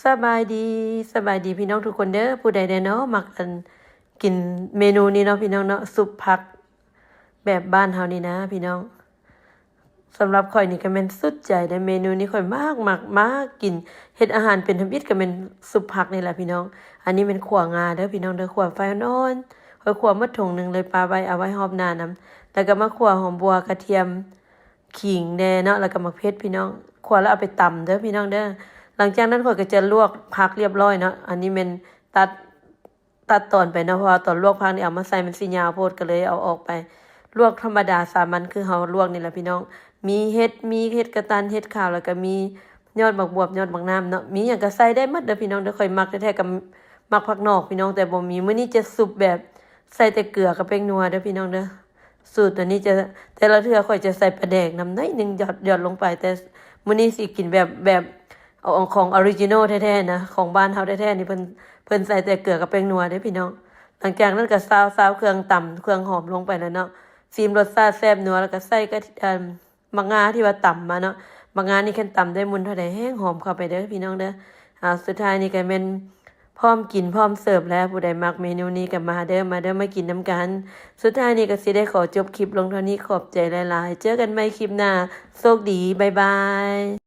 สบายดีพี่น้องทุกคนเด้อผู้ใดเนาะมักกินเมนูนี้เนาะพี่น้องเนาะซุปผักแบบบ้านเฮานี่นะพี่น้องสำหรับข่อยนี่ก็แม่นสุดใจในเมนูนี้ข่อยมากกินเฮ็ดอาหารเป็นทำอิฐก็เป็นซุปผักนี่แหละพี่น้องอันนี้เป็นขั่วงาเด้อพี่น้องเด้อขั่วไฟอ่อนๆข่อยขั่วหมดถุงนึงเลยปาไว้เอาไว้หอบหน้านํแล้วก็มาขั่วหอมบัวกระเทียมขิงแน่เนาะแล้วก็มะเขือพี่น้องขั่วแล้วเอาไปตำเด้อพี่น้องเด้อหลังจากนั้นข่อยก็จะลวกผักเรียบร้อยเนาะอันนี้เป็นตัดตัดตอนไปเนาะเพราะว่าตอนลวกผักนี่เอามาใส่มันสิยาวโพดก็เลยเอาออกไปลวกธรรมดาสามัญคือเฮาลวกนี่แหละพี่น้องมีเห็ดกระตันเห็ดขาวแล้วก็มียอดบักบวบยอดบักน้ำเนาะมีหยังก็ใส่ได้หมดเด้อพี่น้องเด้อข่อยมักแท้ๆกับมักผักนอกพี่น้องแต่บ่มีมื้อนี้จะซุปแบบใส่แต่เกลือกับแป้งนัวเด้อพี่น้องเด้อสูตรตัวนี้จะแต่ละเทื่อข่อยจะใส่ปลาแดกน้ำน้อยนึงหยอดลงไปแต่มื้อนี้สิกินแบบเอาของออริจินัลแท้ๆนะของบ้านเฮาแท้ๆนี่เพิ่นใส่แต่เกลือกับแป้งนัวเด้อพี่น้องหลังจากนั้นก็ซาวเครื่องต่ำเครื่องหอมลงไปแล้วเนาะซีมรสชาติแซ่บนัวแล้วก็ใส่กะมะงาที่ว่าต่ำมาเนาะมะงานี่คันต่ำได้มุนเท่าใดแห้งหอมเข้าไปเด้อพี่น้องเด้อสุดท้ายนี่ก็แม่นพร้อมกินพร้อมเสิร์ฟแล้วผู้ใดมักเมนูนี้ก็มาเด้อมากินน้ำกันสุดท้ายนี่ก็สิได้ขอจบคลิปลงเท่านี้ขอบใจหลายๆเจอกันใหม่คลิปหน้าโชคดีบ๊ายบาย